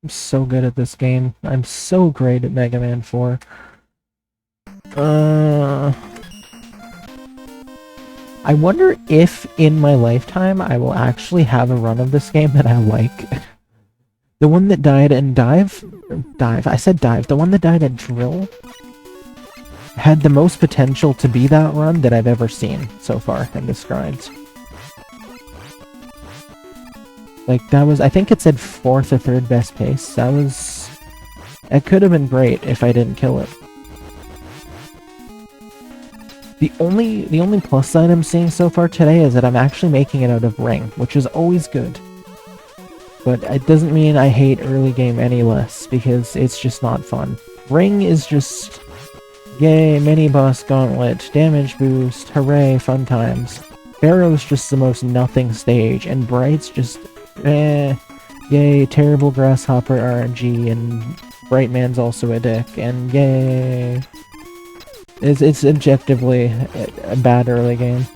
I'm so good at this game. I'm so great at Mega Man 4. I wonder if in my lifetime I will actually have a run of this game that I like. The one that died in Dive? Dive. I said Dive. The one that died in Drill had the most potential to be that run that I've ever seen so far in this grind. Like, that was, I think it said 4th or 3rd best pace. That was, it could have been great if I didn't kill it. The only plus side I'm seeing so far today is that I'm actually making it out of Ring, which is always good. But it doesn't mean I hate early game any less, because it's just not fun. Ring is just, yay, mini boss gauntlet, damage boost, hooray, fun times. Barrow's just the most nothing stage, and Bright's just, yay, terrible grasshopper RNG, and Brightman's also a dick, and yay. It's objectively a bad early game.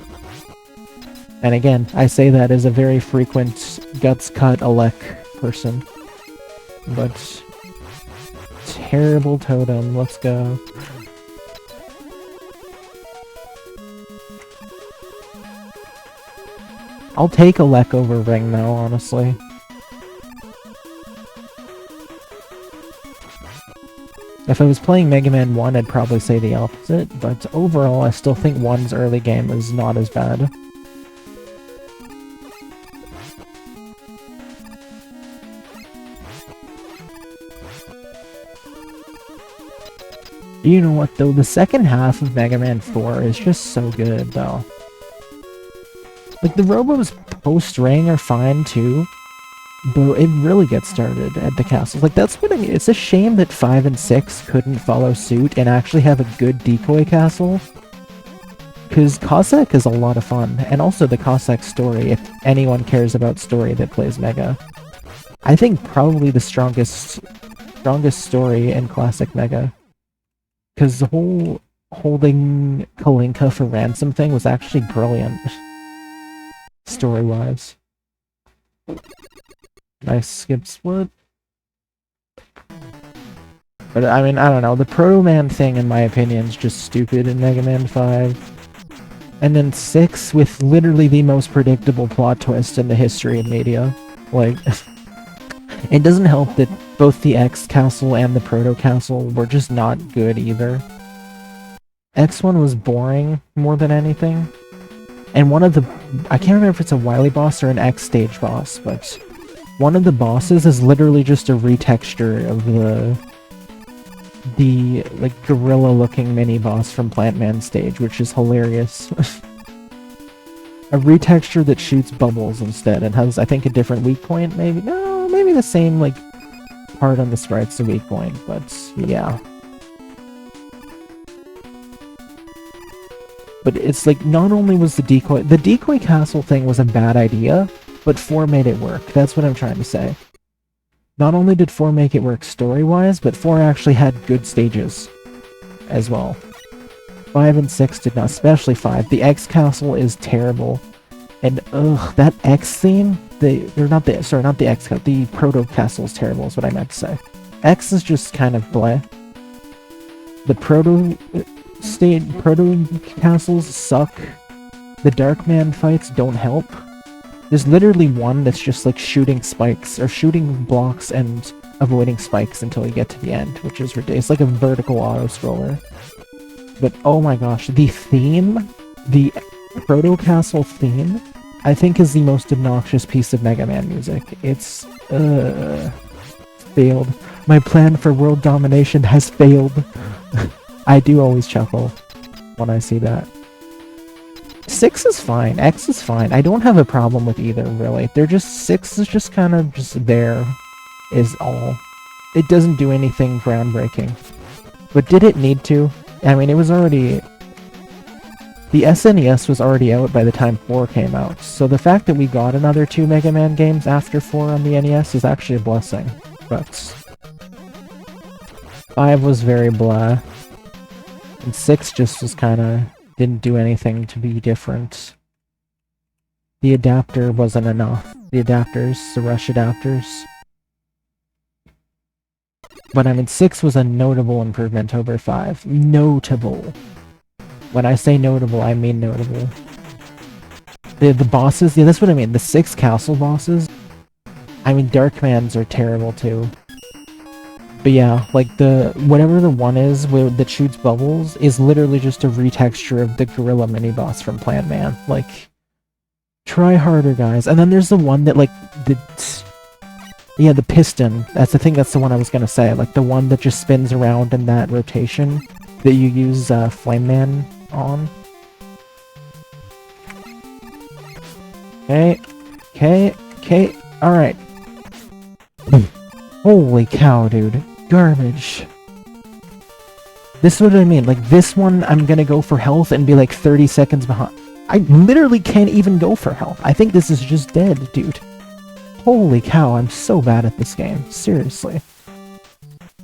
And again, I say that as a very frequent guts cut Alec person. But terrible totem, let's go. I'll take Alec over Ring though, honestly. If I was playing Mega Man 1, I'd probably say the opposite, but overall I still think 1's early game is not as bad. You know what though, the second half of Mega Man 4 is just so good though. Like, the Robos post-Ring are fine too, but it really gets started at the castle. Like, that's what I mean. It's a shame that 5 and 6 couldn't follow suit and actually have a good decoy castle. Because Cossack is a lot of fun, and also the Cossack story, if anyone cares about story that plays Mega. I think probably the strongest story in classic Mega. Because the whole holding Kalinka for ransom thing was actually brilliant. Story-wise. Nice skip split. But I mean, I don't know, the Proto Man thing in my opinion is just stupid in Mega Man 5. And then 6 with literally the most predictable plot twist in the history of media. Like, it doesn't help that both the X Castle and the Proto Castle were just not good either. X1 was boring more than anything. And one of the, I can't remember if it's a Wily boss or an X stage boss, but one of the bosses is literally just a retexture of the like gorilla-looking mini-boss from Plant Man stage, which is hilarious. A retexture that shoots bubbles instead and has, I think, a different weak point, maybe? No, maybe the same, like, part on the sprite's the weak point, but yeah. But it's like, not only was the decoy castle thing was a bad idea, but 4 made it work. That's what I'm trying to say. Not only did 4 make it work story-wise, but 4 actually had good stages as well. 5 and 6 did not, especially 5. The X Castle is terrible. And ugh, that X theme, the X Castle, the Proto Castle is terrible is what I meant to say. X is just kind of bleh. The Proto Castles suck. The Darkman fights don't help. There's literally one that's just like shooting spikes, or shooting blocks and avoiding spikes until you get to the end, which is ridiculous. It's like a vertical auto-scroller. But oh my gosh, the theme, the Proto Castle theme, I think is the most obnoxious piece of Mega Man music. It's, failed. My plan for world domination has failed. I do always chuckle when I see that. 6 is fine, X is fine. I don't have a problem with either, really. They're just, 6 is just kind of just there, is all. It doesn't do anything groundbreaking. But did it need to? I mean, it was already... The SNES was already out by the time 4 came out, so the fact that we got another 2 Mega Man games after 4 on the NES is actually a blessing. But 5 was very blah. And 6 just was kinda... didn't do anything to be different. The adapter wasn't enough. The adapters, the rush adapters. But I mean, 6 was a notable improvement over 5. Notable. When I say notable, I mean notable. The bosses, yeah, that's what I mean. The 6 castle bosses, I mean, Darkmans are terrible too. But yeah, like whatever the one is that shoots bubbles is literally just a retexture of the gorilla mini-boss from Plan Man. Like, try harder, guys. And then there's the one that, like, yeah, the piston. That's the one I was gonna say. Like, the one that just spins around in that rotation that you use Flame Man on. Okay, alright. Holy cow, dude. Garbage. This is what I mean. Like, this one, I'm gonna go for health and be like 30 seconds behind. I literally can't even go for health. I think this is just dead, dude. Holy cow, I'm so bad at this game. Seriously.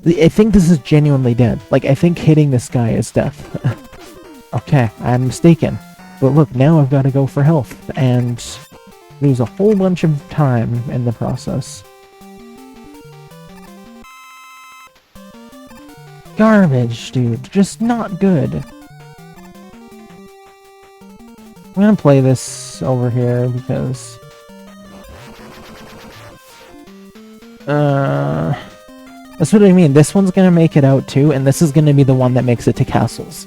I think this is genuinely dead. Like, I think hitting this guy is death. Okay, I'm mistaken. But look, now I've got to go for health, and lose a whole bunch of time in the process. Garbage, dude. Just not good. I'm gonna play this over here because... that's what I mean. This one's gonna make it out too, and this is gonna be the one that makes it to castles.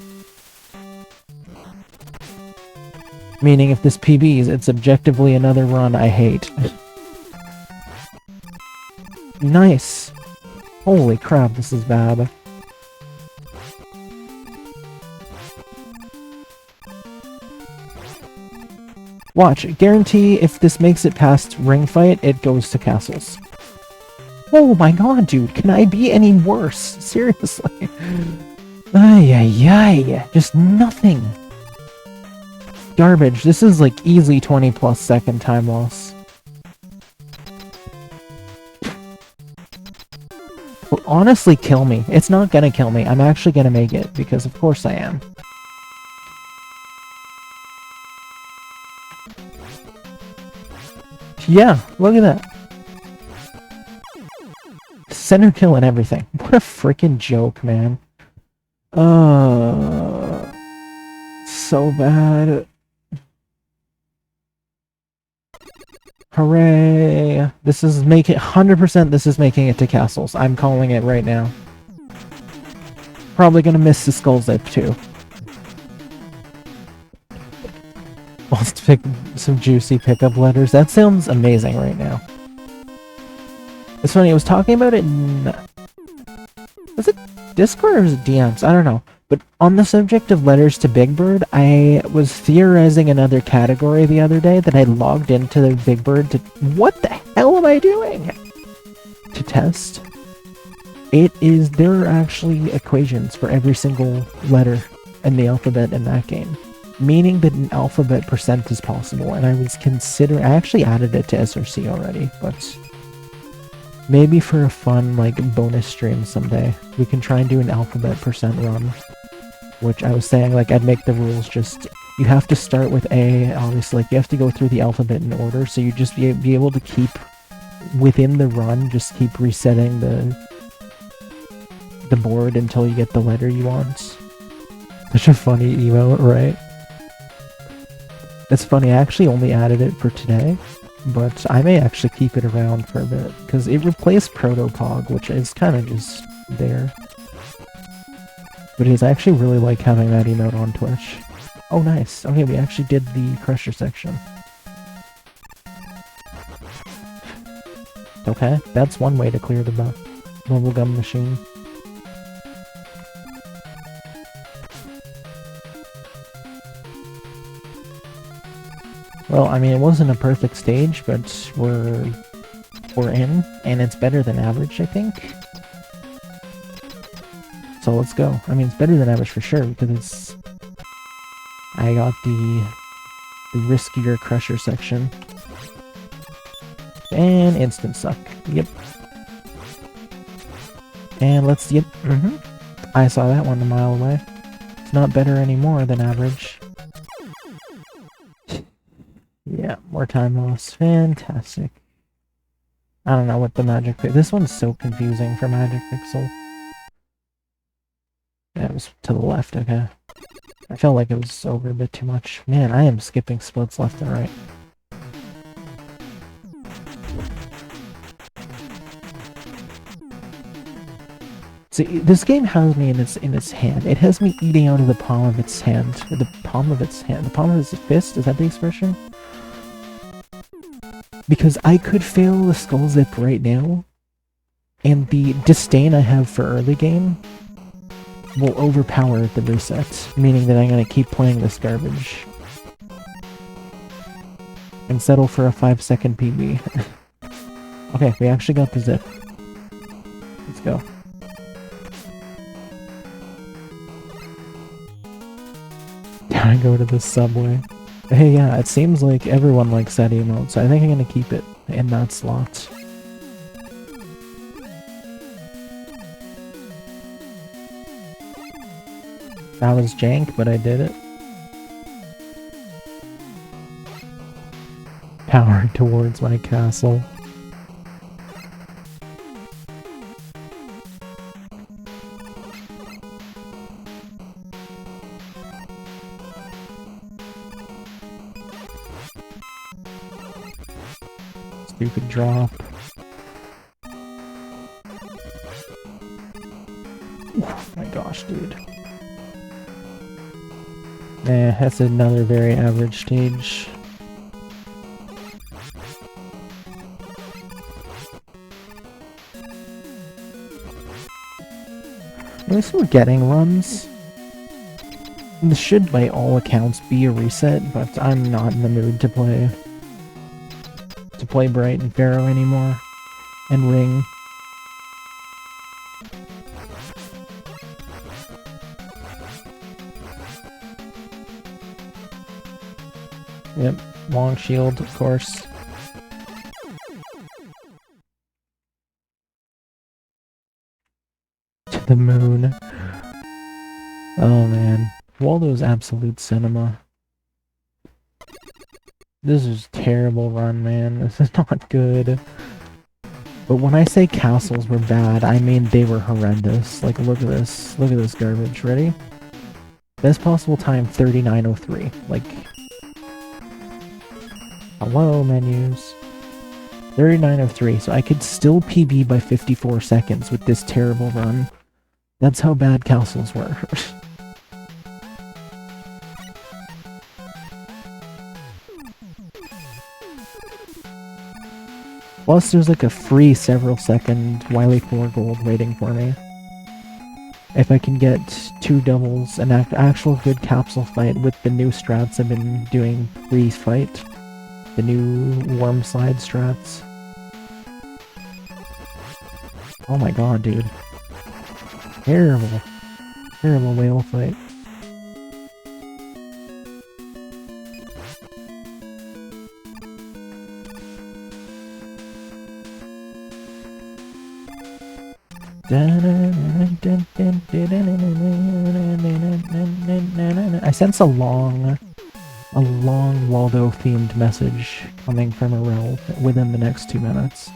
Meaning if this PBs, it's objectively another run I hate. Nice! Holy crap, this is bad. Watch, guarantee if this makes it past ring fight, it goes to castles. Oh my god, dude, can I be any worse? Seriously. Ay, ay, ay. Just nothing. Garbage. This is like easily 20 plus second time loss. Will honestly kill me. It's not gonna kill me. I'm actually gonna make it, because of course I am. Yeah, look at that. Center kill and everything. What a freaking joke, man. So bad. Hooray. This is making 100% this is making it to castles. I'm calling it right now. Probably gonna miss the skull zip too. Wants to pick some juicy pickup letters. That sounds amazing right now. It's funny, I was talking about it in... Was it Discord or was it DMs? I don't know. But on the subject of letters to Big Bird, I was theorizing another category the other day that I logged into the Big Bird to... What the hell am I doing? To test. There are actually equations for every single letter in the alphabet in that game. Meaning that an alphabet percent is possible, and I actually added it to SRC already, but maybe for a fun, like, bonus stream someday, we can try and do an alphabet percent run, which I was saying, like, I'd make the rules just, you have to start with A, obviously, like, you have to go through the alphabet in order, so you just be able to keep, within the run, just keep resetting the board until you get the letter you want. Such a funny emote, right? It's funny, I actually only added it for today, but I may actually keep it around for a bit, because it replaced Protopog, which is kind of just there. But I actually really like having that emote on Twitch. Oh nice, okay, we actually did the Crusher section. Okay, that's one way to clear the bubblegum machine. Well, I mean, it wasn't a perfect stage, but we're in, and it's better than average, I think. So let's go. I mean, it's better than average for sure, because I got the riskier Crusher section. And instant suck. Yep. And let's, yep, I saw that one a mile away. It's not better anymore than average. Yeah, more time loss. Fantastic. I don't know what the magic... This one's so confusing for Magic Pixel. Yeah, it was to the left, okay. I felt like it was over a bit too much. Man, I am skipping splits left and right. See, this game has me in its hand. It has me eating out of the palm of its hand. Or the palm of its hand. The palm of its fist? Is that the expression? Because I could fail the Skull Zip right now, and the disdain I have for early game will overpower the reset, meaning that I'm gonna keep playing this garbage. And settle for a 5-second PB. Okay, we actually got the zip. Let's go. I go to the subway. Hey, yeah, it seems like everyone likes that emote, so I think I'm gonna keep it in that slot. That was jank, but I did it. Power towards my castle. Stupid drop. Oh my gosh, dude. Eh, that's another very average stage. At least we're getting runs. This should, by all accounts, be a reset, but I'm not in the mood to play Bright and Pharaoh anymore. And Ring. Yep, long shield, of course. To the moon. Oh man. Waldo's absolute cinema. This is a terrible run, man. This is not good. But when I say castles were bad, I mean they were horrendous. Like, look at this. Look at this garbage. Ready? Best possible time, 39:03. Like... Hello, menus. 39:03, so I could still PB by 54 seconds with this terrible run. That's how bad castles were. Plus, there's like a free several second Wily 4 gold waiting for me. If I can get 2 doubles, an actual good capsule fight with the new strats I've been doing pre-fight. The new worm slide strats. Oh my god, dude. Terrible. Terrible whale fight. I sense a long Waldo-themed message coming from a rel within the next 2 minutes.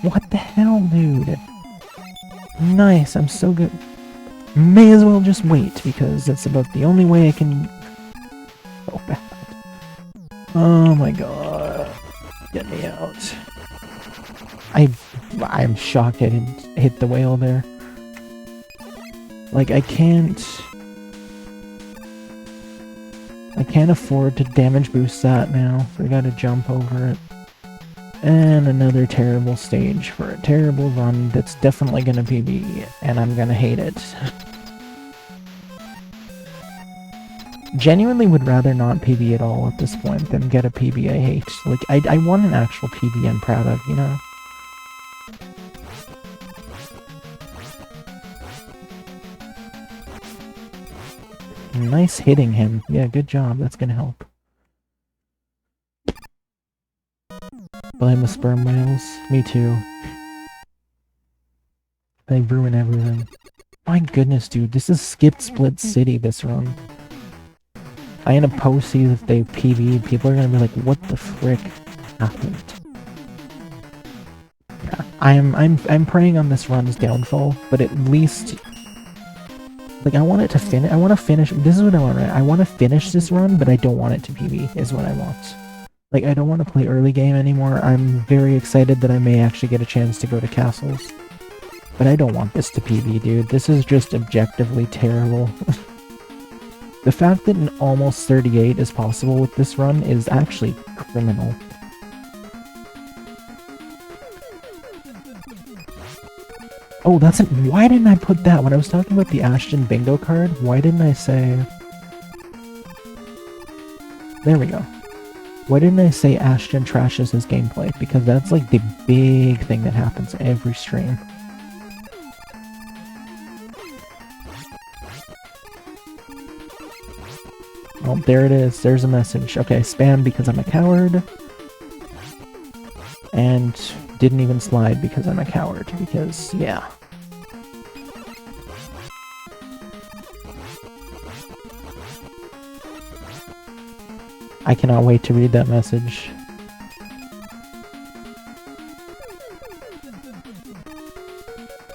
What the hell, dude? Nice, I'm so good. May as well just wait, because that's about the only way I can... So bad. Oh my god. Get me out. I'm shocked I didn't hit the whale there. Like, I can't afford to damage boost that now, so I gotta jump over it. And another terrible stage for a terrible run that's definitely gonna PB, and I'm gonna hate it. Genuinely would rather not PB at all at this point than get a PB I hate. Like, I want an actual PB I'm proud of, you know? Nice hitting him. Yeah, good job. That's gonna help. Blame the sperm whales. Me too. They ruin everything. My goodness, dude. This is skipped split city, this run. I end up posting if they PB, people are gonna be like, what the frick happened? Yeah, I'm praying on this run's downfall, but at least, like, I want it to finish. I want to finish. This is what I want, right? I want to finish this run, but I don't want it to PB. Is what I want. Like, I don't want to play early game anymore. I'm very excited that I may actually get a chance to go to castles, but I don't want this to PB, dude. This is just objectively terrible. The fact that an almost 38 is possible with this run is actually criminal. Oh, that's it. Why didn't I put that? When I was talking about the Ashton bingo card, why didn't I say... There we go. Why didn't I say Ashton trashes his gameplay? Because that's like the big thing that happens every stream. Oh, there it is. There's a message. Okay, spam because I'm a coward. And didn't even slide because I'm a coward. Because, yeah. I cannot wait to read that message.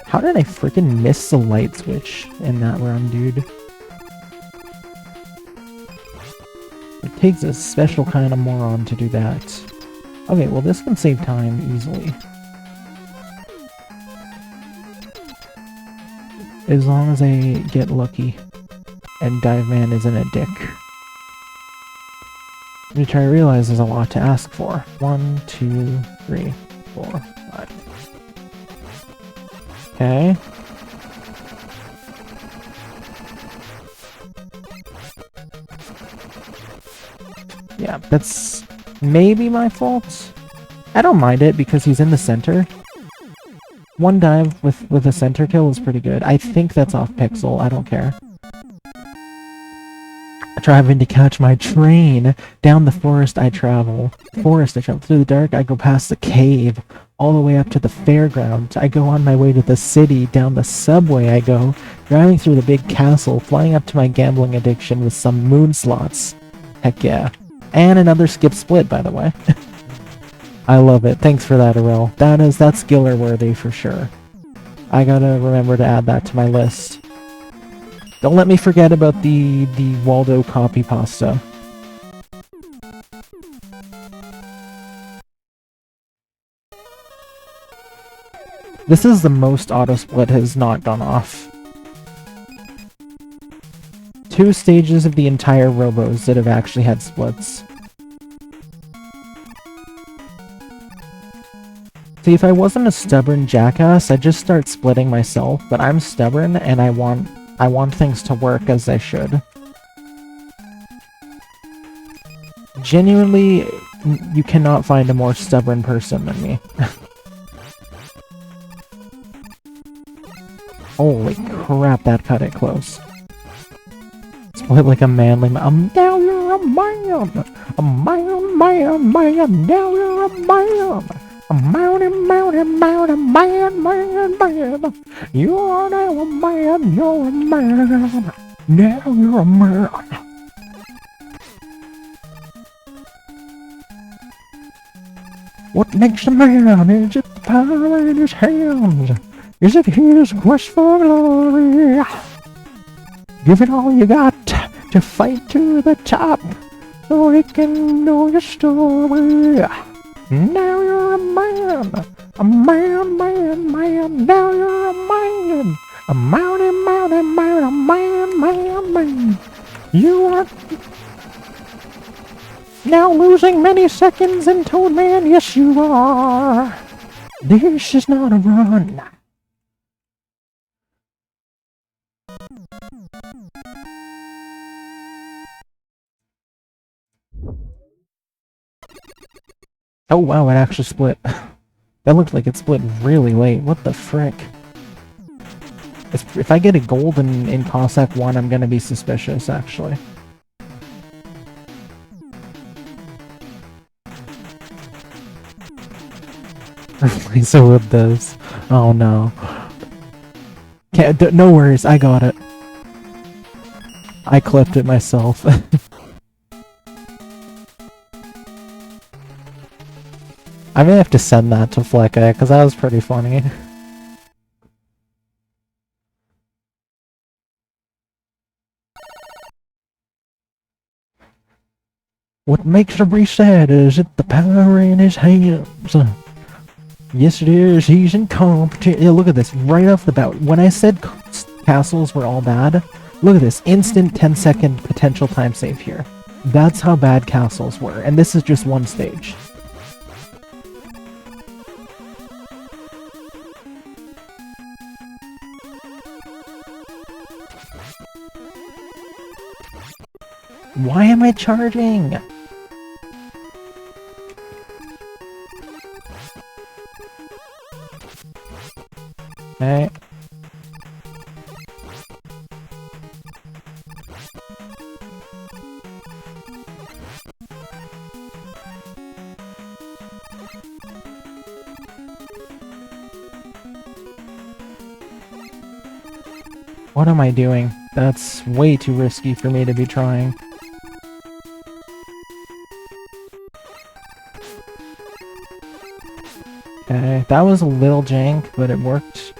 How did I freaking miss the light switch in that run, dude? It takes a special kind of moron to do that. Okay, well this can save time easily. As long as I get lucky and Dive Man isn't a dick. Which I realize is a lot to ask for. 1, 2, 3, 4, 5. Okay. Yeah, that's maybe my fault. I don't mind it because he's in the center. One dive with a center kill is pretty good. I think that's off pixel. I don't care. Driving to catch my train. Down the forest I travel. Through the dark I go past the cave. All the way up to the fairground. I go on my way to the city. Down the subway I go. Driving through the big castle. Flying up to my gambling addiction with some moon slots. Heck yeah. And another skip split, by the way. I love it. Thanks for that, Arel. That's Giller worthy for sure. I gotta remember to add that to my list. Don't let me forget about the Waldo copy pasta. This is the most auto split has not gone off. 2 stages of the entire Robos that have actually had splits. See, if I wasn't a stubborn jackass, I'd just start splitting myself, but I'm stubborn and I want things to work as they should. Genuinely, you cannot find a more stubborn person than me. Holy crap, that cut it close. Split like a manly man. Now you're a man! A man, now you're a man! A man. You are now a man, you're a man. Now you're a man. What makes a man? Is it the power in his hands? Is it his quest for glory? Give it all you got to fight to the top, so he can know your story. Now you're a man, now you're a man, a man. You are now losing many seconds in Toad Man, yes you are. This is not a run. Oh wow, it actually split. That looked like it split really late. What the frick? If I get a gold in Cossack 1, I'm gonna be suspicious, actually. Replace it with this. Oh no. No worries, I got it. I clipped it myself. I may have to send that to Flecka, because that was pretty funny. What makes Sabri sad is it the power in his hands. Yes, it is. He's incompetent. Yeah, look at this. Right off the bat. When I said castles were all bad, look at this. Instant 10-second potential time save here. That's how bad castles were. And this is just one stage. Why am I charging? Okay. What am I doing? That's way too risky for me to be trying. Okay, that was a little jank, but it worked.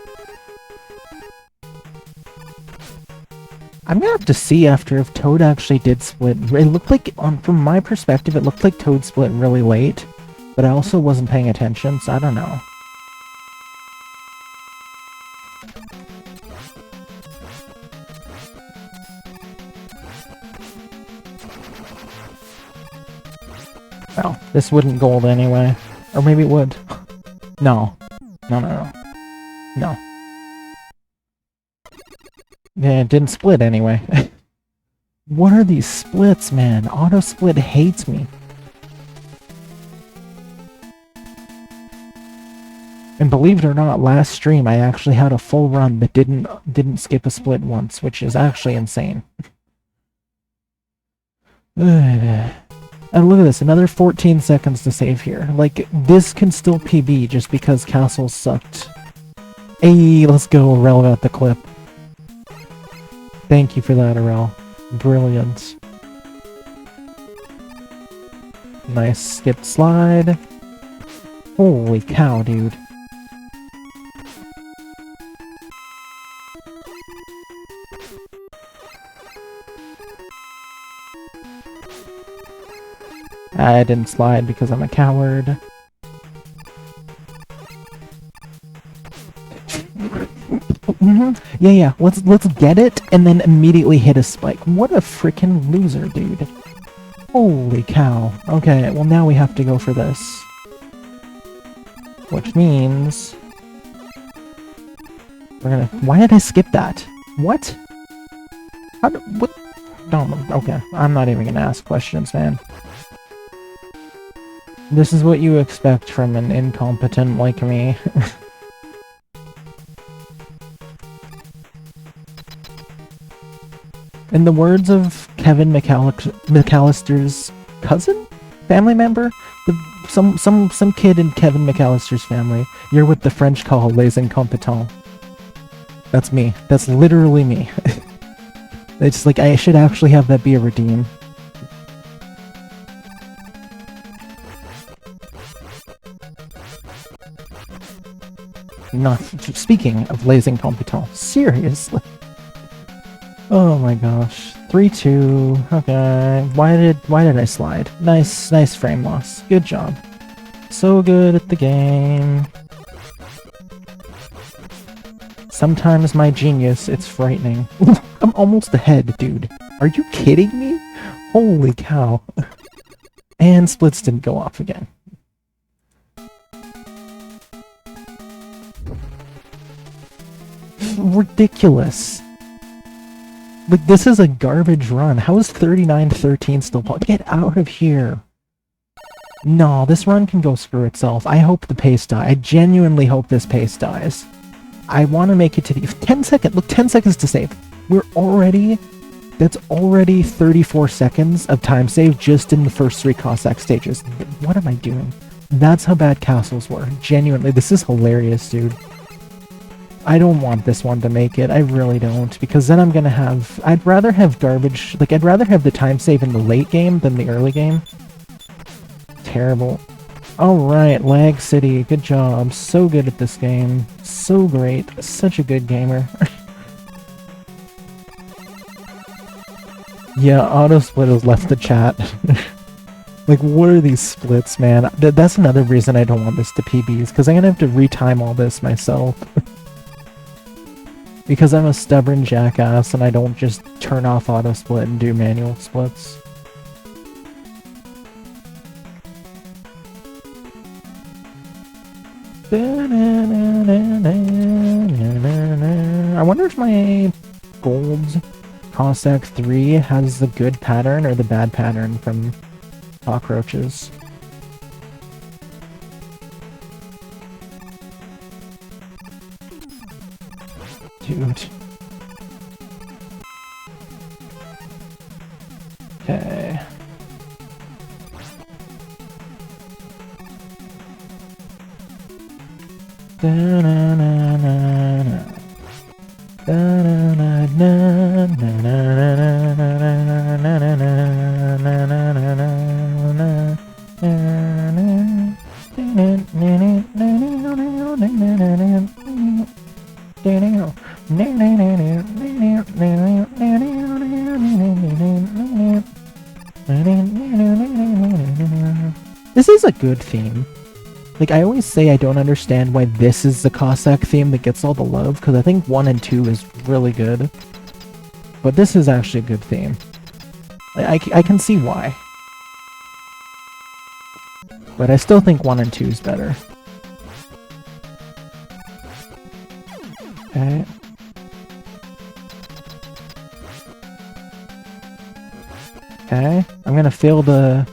I'm gonna have to see after if Toad actually did split. It looked like, from my perspective, it looked like Toad split really late, but I also wasn't paying attention, so I don't know. Well, this wouldn't gold anyway. Or maybe it would. No. No. Yeah, it didn't split anyway. What are these splits, man? Auto-split hates me. And believe it or not, last stream I actually had a full run that didn't skip a split once, which is actually insane. And look at this, another 14 seconds to save here. Like, this can still PB just because castles sucked. Hey, let's go, Rel got the clip. Thank you for that, Rel. Brilliant. Nice skipped slide. Holy cow, dude. I didn't slide because I'm a coward. Yeah, let's get it and then immediately hit a spike. What a freaking loser, dude. Holy cow. Okay, well now we have to go for this. Which means... we're gonna... Why did I skip that? What? How did... What? No, okay. I'm not even gonna ask questions, man. This is what you expect from an incompetent like me. In the words of Kevin McAllister's cousin? Family member? Some kid in Kevin McAllister's family. You're what the French call les incompetents. That's me. That's literally me. It's like, I should actually have that be a redeem. Not speaking of les incompetents. Seriously. Oh my gosh. 3-2. Okay. Why did I slide? Nice frame loss. Good job. So good at the game. Sometimes my genius, it's frightening. I'm almost ahead, dude. Are you kidding me? Holy cow. And splits didn't go off again. Ridiculous. Like, this is a garbage run. How is 39-13 still possible? Get out of here. No, this run can go screw itself. I hope the pace dies. I genuinely hope this pace dies. I want to make it to the... 10 seconds! Look, 10 seconds to save. We're already... That's already 34 seconds of time save just in the first 3 Cossack stages. What am I doing? That's how bad castles were. Genuinely, this is hilarious, dude. I don't want this one to make it. I really don't. Because then I'm gonna have... I'd rather have garbage... Like, I'd rather have the time save in the late game than the early game. Terrible. Alright, Lag City, good job. So good at this game. So great. Such a good gamer. Yeah, Autosplit has left the chat. Like, what are these splits, man? That's another reason I don't want this to PBs, because I'm gonna have to retime all this myself. Because I'm a stubborn jackass and I don't just turn off Autosplit and do manual splits. I wonder if my gold Cossack 3 has the good pattern or the bad pattern from cockroaches. Dude. Okay. This is a good theme. Like, I always say I don't understand why this is the Cossack theme that gets all the love, because I think 1 and 2 is really good. But this is actually a good theme. I can see why. But I still think 1 and 2 is better. Okay. Okay, I'm gonna fail the...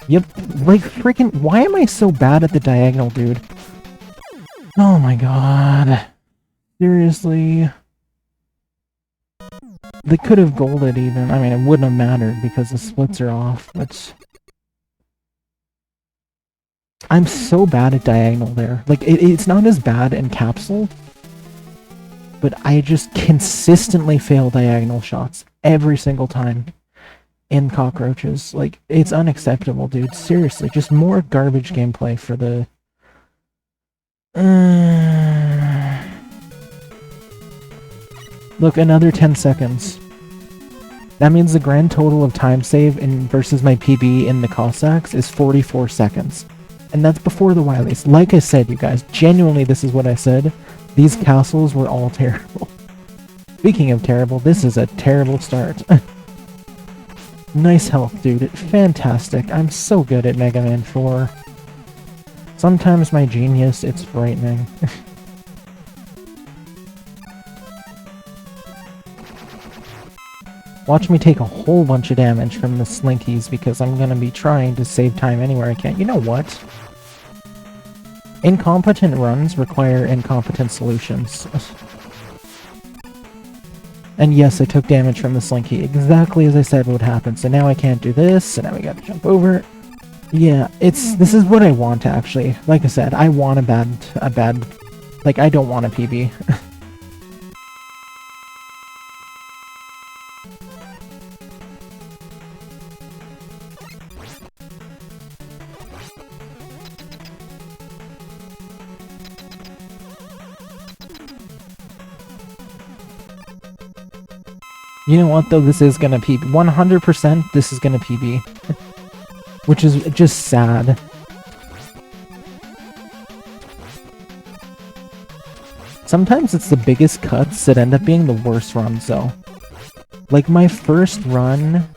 Yep, like freaking... Why am I so bad at the diagonal, dude? Oh my god. Seriously. They could have golded even. I mean, it wouldn't have mattered because the splits are off, but... I'm so bad at diagonal there. Like, it's not as bad in capsule, but I just consistently fail diagonal shots every single time. In cockroaches. Like, it's unacceptable, dude. Seriously, just more garbage gameplay for the... Look, another 10 seconds. That means the grand total of time save in versus my PB in the Cossacks is 44 seconds. And that's before the Wileys. Like I said, you guys, genuinely this is what I said. These castles were all terrible. Speaking of terrible, this is a terrible start. Nice health, dude. Fantastic. I'm so good at Mega Man 4. Sometimes my genius, it's frightening. Watch me take a whole bunch of damage from the Slinkies because I'm gonna be trying to save time anywhere I can. You know what? Incompetent runs require incompetent solutions. And yes, I took damage from the Slinky, exactly as I said would happen. So now I can't do this, and now we gotta jump over. Yeah, this is what I want, actually. Like I said, I want a bad, like, I don't want a PB. You know what, though? This is gonna PB. 100% this is gonna PB. Which is just sad. Sometimes it's the biggest cuts that end up being the worst runs, though. Like, my first run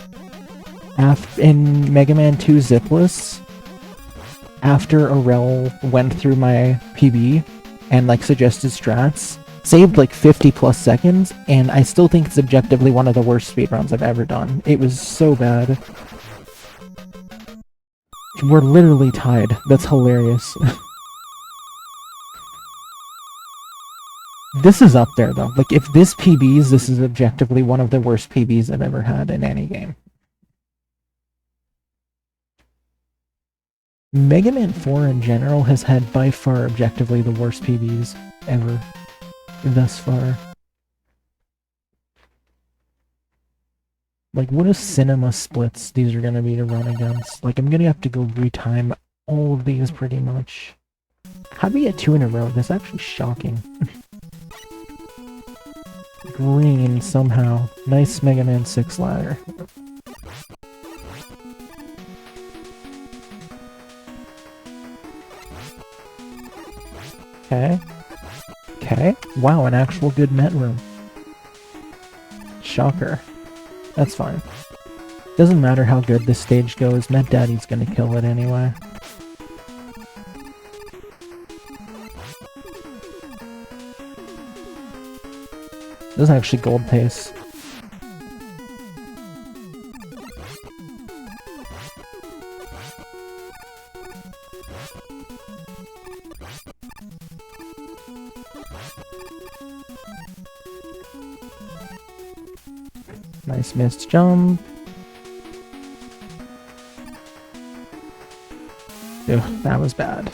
in Mega Man 2 Zipless, after Aurel went through my PB and, like, suggested strats, saved like 50 plus seconds, and I still think it's objectively one of the worst speedruns I've ever done. It was so bad. We're literally tied. That's hilarious. This is up there, though. Like, if this PBs, this is objectively one of the worst PBs I've ever had in any game. Mega Man 4 in general has had by far objectively the worst PBs ever. Thus far. Like, what a cinema splits these are gonna be to run against. Like, I'm gonna have to go retime all of these pretty much. How do we get 2 in a row? That's actually shocking. Green somehow. Nice Mega Man 6 ladder. Okay. Okay. Wow, an actual good Met room. Shocker. That's fine. Doesn't matter how good this stage goes, Met Daddy's gonna kill it anyway. This is actually gold pace. Nice missed jump. Ugh, that was bad.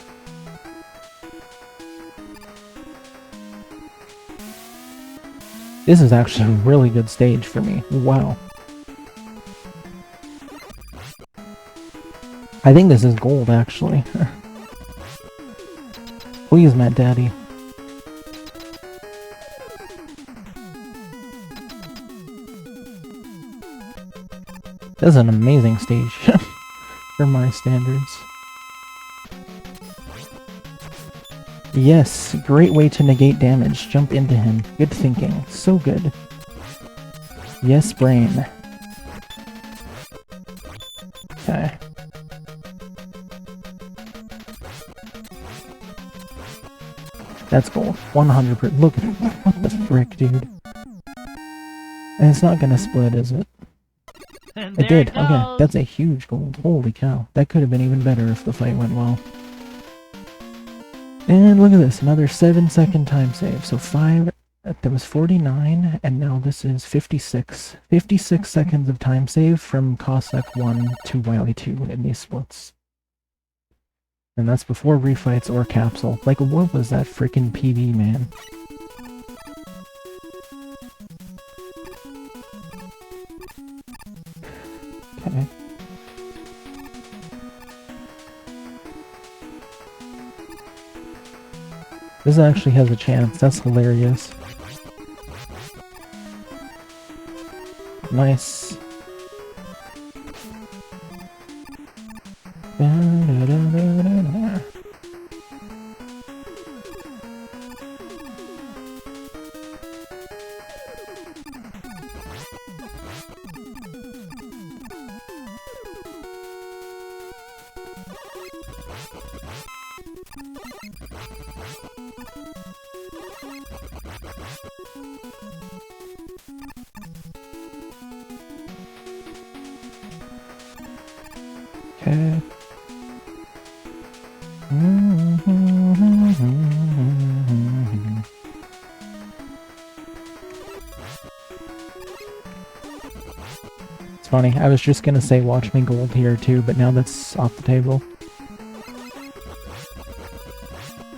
This is actually a really good stage for me. Wow. I think this is gold, actually. Please, Matt Daddy. This is an amazing stage for my standards. Yes, great way to negate damage. Jump into him. Good thinking. So good. Yes, brain. Okay. That's gold. 100%. Look at it. What the frick, dude? And it's not gonna split, is it? It did. Okay, that's a huge gold. Holy cow. That could have been even better if the fight went well. And look at this, another 7-second time save. So 5, that was 49, and now this is 56. 56 seconds of time save from Cossack 1 to Wily 2 in these splits. And that's before refights or capsule. Like, what was that freaking PB, man? Okay. This actually has a chance. That's hilarious. Nice. Okay. It's funny, I was just gonna say watch me gold here too, but now that's off the table.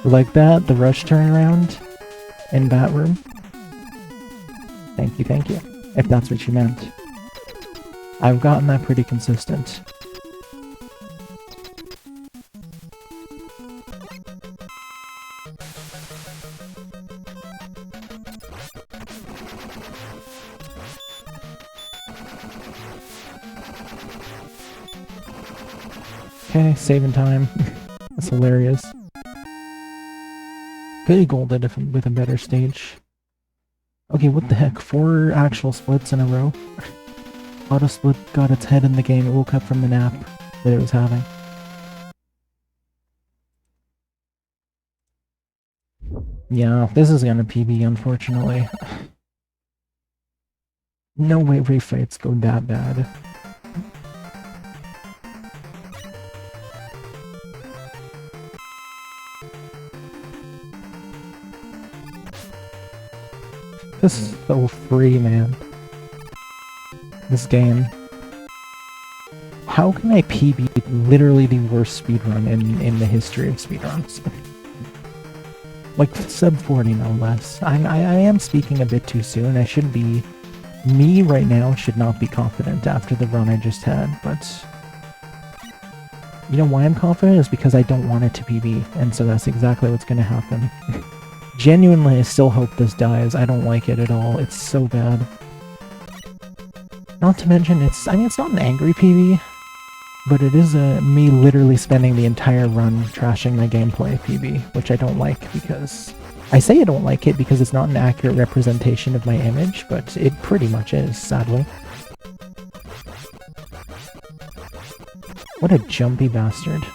Like that, the rush turnaround in Bat Room. Thank you, if that's what you meant. I've gotten that pretty consistent. Okay, saving time. That's hilarious. Could have golded if with a better stage. Okay, what the heck? 4 actual splits in a row? Auto split got its head in the game. It woke up from the nap that it was having. Yeah, this is gonna PB, unfortunately. No way refights go that bad. This is so free, man. This game. How can I PB literally the worst speedrun in the history of speedruns? Like, sub 40 no less. I am speaking a bit too soon. I shouldn't be... Me right now should not be confident after the run I just had, but... You know why I'm confident? Is because I don't want it to PB, and so that's exactly what's gonna happen. Genuinely, I still hope this dies. I don't like it at all. It's so bad. Not to mention, it's not an angry PB, but it is me literally spending the entire run trashing my gameplay PB, which I don't like because... I say I don't like it because it's not an accurate representation of my image, but it pretty much is, sadly. What a jumpy bastard.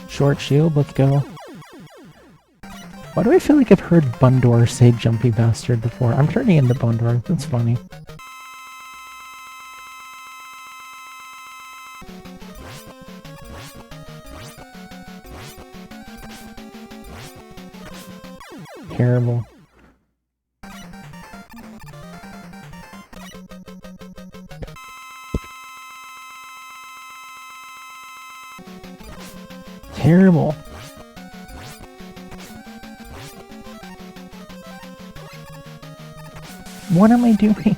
Short shield, let's go. Why do I feel like I've heard Bundor say jumpy bastard before? I'm turning into Bundor, that's funny. Terrible. Terrible. What am I doing?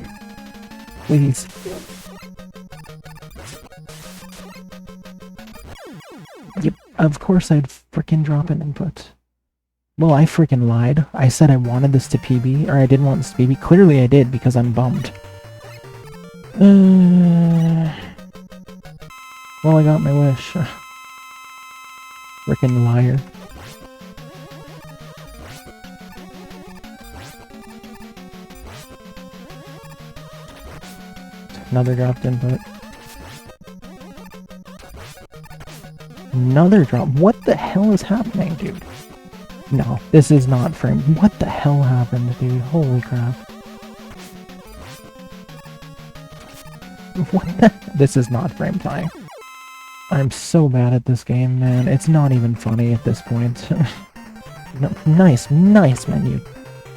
Please. Yep, of course I'd frickin' drop an input. Well, I frickin' lied. I said I wanted this to PB, or I didn't want this to PB. Clearly I did, because I'm bummed. Well, I got my wish. Frickin' liar. Another dropped input. Another drop. What the hell is happening, dude? No, this is not frame. What the hell happened, dude? Holy crap. What the? This is not frame tying. I'm so bad at this game, man. It's not even funny at this point. No, nice menu.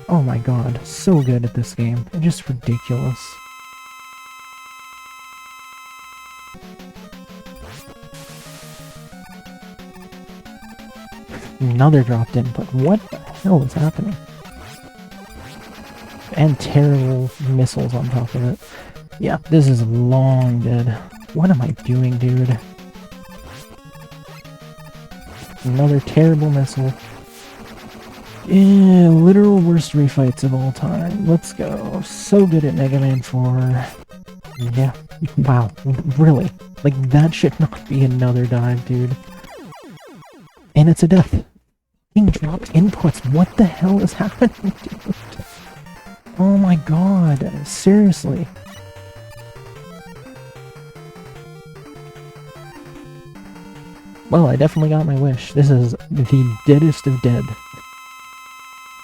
Oh my god, so good at this game. It's just ridiculous. Another dropped input. What the hell is happening? And terrible missiles on top of it. Yeah, this is long dead. What am I doing, dude? Another terrible missile. Yeah, literal worst refights of all time. Let's go. So good at Mega Man 4. Yeah. Wow. Really? Like, that should not be another dive, dude. And it's a death. Being dropped inputs. What the hell is happening, dude? Oh my god. Seriously. Well, I definitely got my wish. This is the deadest of dead.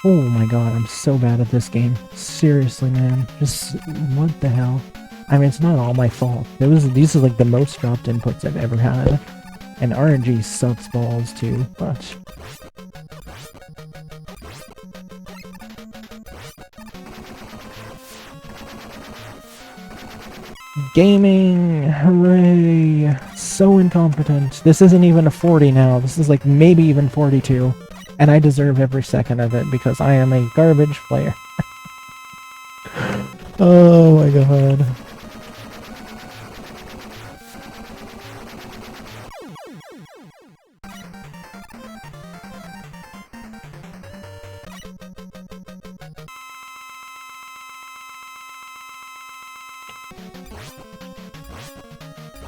Oh my god, I'm so bad at this game. Seriously, man. Just, what the hell? I mean, it's not all my fault. These are like the most dropped inputs I've ever had. And RNG sucks balls too, but... Gaming! Hooray! So incompetent. This isn't even a 40 now. This is like maybe even 42. And I deserve every second of it because I am a garbage player. Oh my god.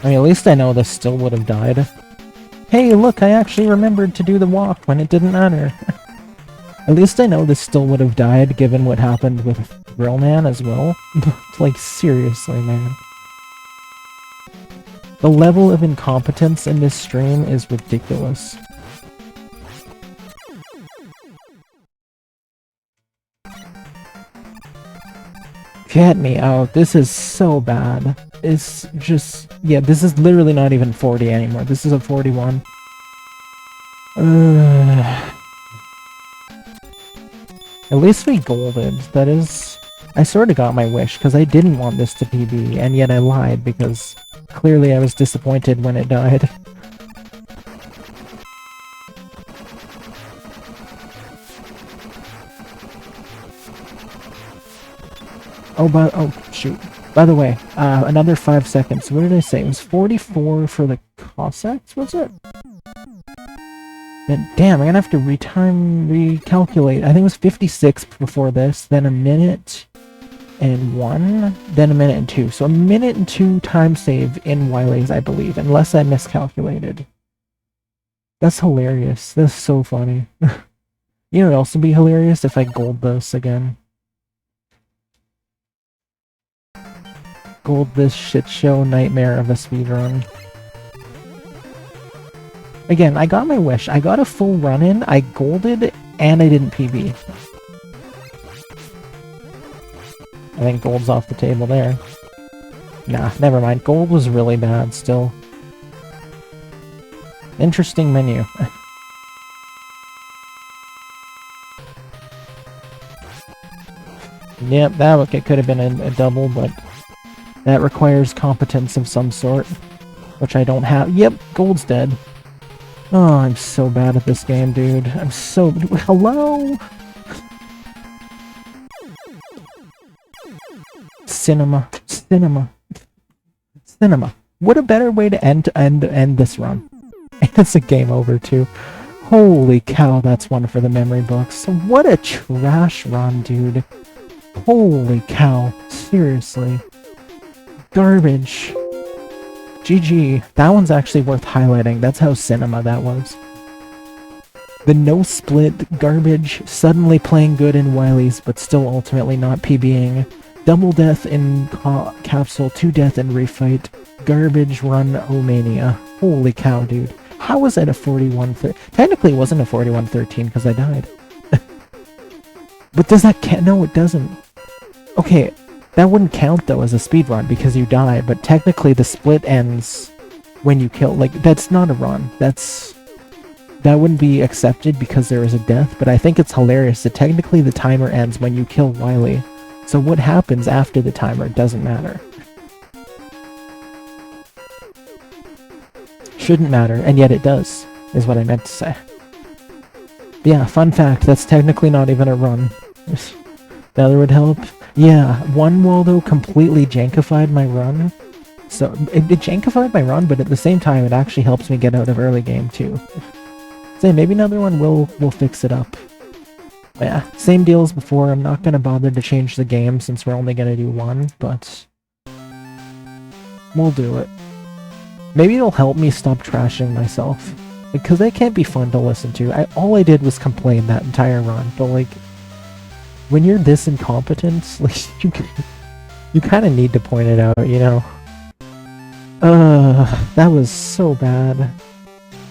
I mean, at least I know this still would have died. Hey, look, I actually remembered to do the walk when it didn't matter. At least I know this still would have died given what happened with Grill Man as well. Like, seriously, man. The level of incompetence in this stream is ridiculous. Get me out. This is so bad. It's just... yeah, this is literally not even 40 anymore. This is a 41. At least we golded. That is... I sort of got my wish, because I didn't want this to PB, and yet I lied, because clearly I was disappointed when it died. Oh, shoot. By the way, another 5 seconds. What did I say? It was 44 for the Cossacks, was it? And damn, I'm gonna have to recalculate. I think it was 56 before this, then a minute and 1, then a minute and 2. So a minute and 2 time save in Wileys, I believe, unless I miscalculated. That's hilarious. That's so funny. You know what else would be hilarious? If I gold this again. Gold this shit show nightmare of a speedrun. Again, I got my wish. I got a full run in, I golded, and I didn't PB. I think gold's off the table there. Nah, never mind. Gold was really bad still. Interesting menu. Yep, that could have been a double, but that requires competence of some sort, which I don't have. Yep, gold's dead. Oh, I'm so bad at this game, dude. I'm so... Hello? Cinema. What a better way to end this run. It's a game over, too. Holy cow, that's one for the memory books. What a trash run, dude. Holy cow. Seriously. Garbage. GG. That one's actually worth highlighting. That's how cinema that was. The no-split, garbage, suddenly playing good in Wileys, but still ultimately not PBing. Double death in capsule, 2 death in refight. Garbage run Omania. Holy cow, dude. How was it a 41-13? Technically it wasn't a 41-13 because I died. But does that count? No, it doesn't. Okay, that wouldn't count though as a speedrun because you die, but technically the split ends when you kill. Like, that's not a run. That wouldn't be accepted because there is a death, but I think it's hilarious that technically the timer ends when you kill Wiley. So what happens after the timer doesn't matter. Shouldn't matter, and yet it does, is what I meant to say. Yeah, fun fact, that's technically not even a run. The other would help. Yeah, one Waldo completely jankified my run. So, it jankified my run, but at the same time, it actually helps me get out of early game, too. Say, maybe another one will fix it up. But yeah, same deal as before. I'm not going to bother to change the game since we're only going to do one, but we'll do it. Maybe it'll help me stop trashing myself. Because that can't be fun to listen to. All I did was complain that entire run, but like, when you're this incompetent, like, you kind of need to point it out, you know? That was so bad.